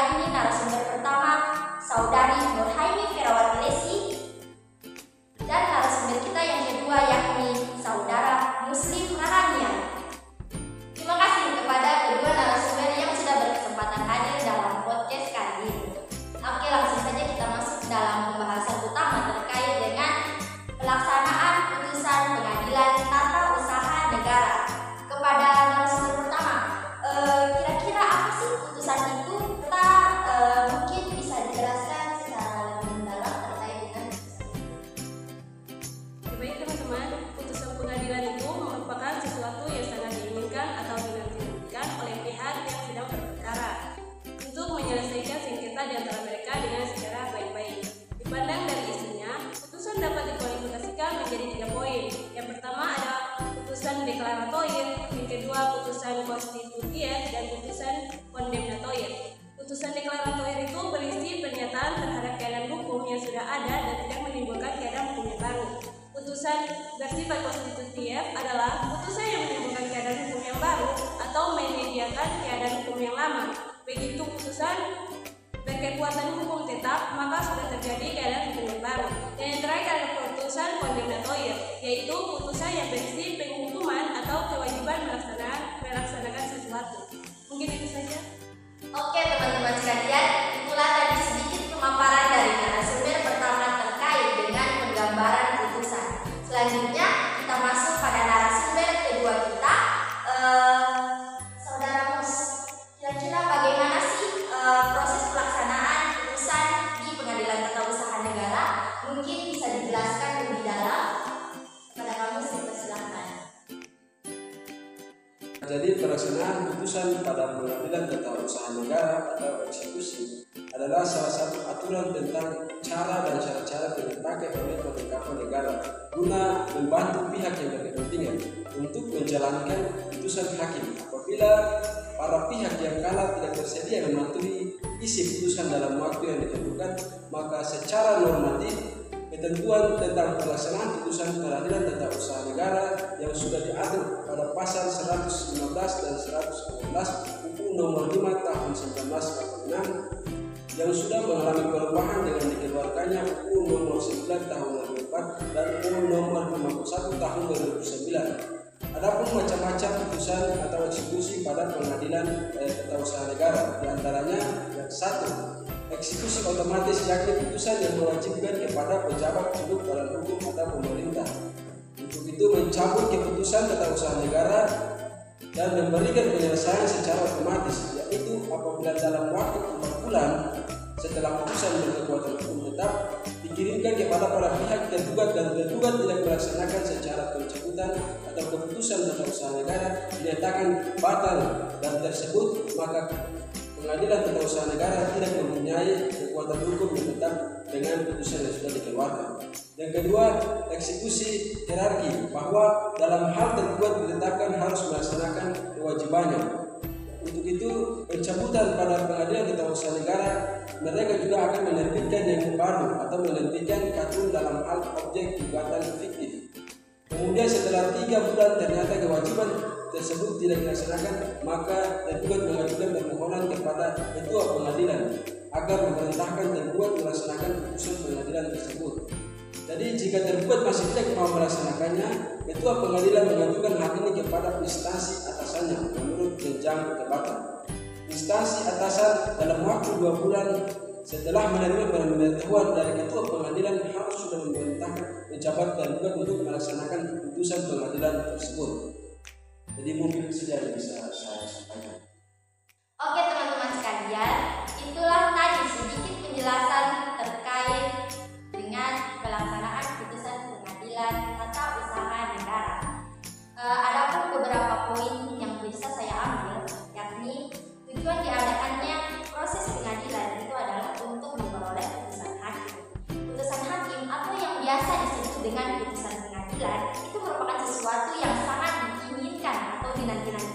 yakni narasumber pertama Saudari Nurhaini Ferawati Lesi, dan narasumber kita yang kedua yakni Saudara Muslim Rahania. Terima kasih kepada kedua narasumber yang sudah berkesempatan hadir dalam podcast kali ini. Oke, langsung saja kita masuk dalam pembahasan utama terkait dengan pelaksanaan putusan Pengadilan Tata Usaha Negara. Kepada narasumber pertama, kira-kira apa sih putusan itu? Kita mungkin bisa dijelaskan secara lebih mendalam terkait dengan putusan itu. Baik teman-teman, putusan pengadilan itu merupakan sesuatu yang sangat diinginkan atau dinantikan oleh pihak yang sedang berperkara untuk menyelesaikan sengketa di antara mereka dengan secara baik-baik. Dipandang dari isinya, putusan dapat dikualifikasikan menjadi 3 poin. Yang pertama ada putusan deklaratoir, yang kedua putusan konstitutif, dan putusan kondemnatoir. Putusan deklaratoir itu berisi pernyataan terhadap keadaan hukum yang sudah ada dan tidak menimbulkan keadaan hukum yang baru. Putusan bersifat konstitutif adalah putusan yang menimbulkan keadaan hukum yang baru atau menyediakan keadaan hukum yang lama. Begitu putusan berkekuatan hukum tetap, maka sudah terjadi keadaan hukum yang baru. Dan yang terakhir ada putusan kondemnatoir, yaitu putusan yang berisi penghukuman atau kewajiban melaksanakan sesuatu. Mungkin itu saja. Oke teman-teman sekalian, itulah tadi sedikit pemaparan dari narasumber pertama terkait dengan penggambaran putusan. Selanjutnya kita masuk pada narasumber kedua kita, Saudara Mus. Kira-kira bagaimana sih proses pelaksanaan putusan di Pengadilan Tata Usaha Negara? Mungkin bisa dijelaskan lebih dalam. Kepada kamu silakan. Jadi pelaksanaan putusan pada Pengadilan Tata Usaha Negara atau eksekusi adalah salah satu aturan tentang cara dan cara-cara yang dipakai oleh pemerintah negara guna membantu pihak yang berkepentingan untuk menjalankan putusan hakim apabila para pihak yang kalah tidak bersedia mematuhi isi putusan dalam waktu yang ditentukan, maka secara normatif ketentuan tentang pelaksanaan putusan Pengadilan Tata Usaha Negara yang sudah diatur pada pasal 115 dan 116 UU Nomor 5 Tahun 1946 yang sudah mengalami perubahan dengan dikeluarkannya UU Nomor 9 Tahun 2004 dan UU Nomor 51 Tahun 2009. Adapun macam-macam putusan atau eksekusi pada Pengadilan Tata Usaha Negara, diantaranya yang satu, eksekusi otomatis, yakni putusan yang mewajibkan kepada pejabat duduk badan hukum atau pemerintah untuk itu mencabut keputusan tata usaha negara dan memberikan penyelesaian secara otomatis, yaitu apabila dalam waktu 4 bulan setelah putusan berkekuatan hukum tetap dikirimkan kepada para pihak tergugat dan tergugat tidak melaksanakan secara pencabutan atau keputusan tata usaha negara dinyatakan batal dan tersebut, maka Pengadilan Tata Usaha Negara tidak mempunyai kekuatan hukum yang tetap dengan putusan yang sudah dikeluarkan. Yang kedua, eksekusi hierarki, bahwa dalam hal tergugat ditetapkan harus melaksanakan kewajibannya. Untuk itu, pencabutan pada Pengadilan Tata Usaha Negara, mereka juga akan menerbitkan yang baru atau menerbitkan katun dalam hal objek gugatan fiktif. Kemudian setelah 3 bulan ternyata kewajiban tersebut tidak dilaksanakan, maka tergugat mengajukan permohonan kepada ketua pengadilan agar memerintahkan tergugat melaksanakan putusan pengadilan tersebut. Jadi jika tergugat masih tidak mau melaksanakannya, ketua pengadilan mengajukan hal ini kepada instansi atasannya menurut jenjang jabatan. Instansi atasan dalam waktu 2 bulan setelah menerima pemberitahuan dari ketua pengadilan harus sudah memerintahkan pejabat tergugat untuk melaksanakan putusan pengadilan tersebut. Jadi mungkin saja yang bisa saya sampaikan. Oke teman-teman sekalian, itulah tadi sedikit penjelasan terkait dengan pelaksanaan putusan Pengadilan Tata Usaha Negara. Adapun beberapa poin yang bisa saya ambil, yakni tujuan diadakannya proses pengadilan itu adalah untuk memperoleh putusan hakim. Putusan hakim atau yang biasa disebut dengan putusan pengadilan itu merupakan sesuatu yang sangat diinginkan atau dinanti-nanti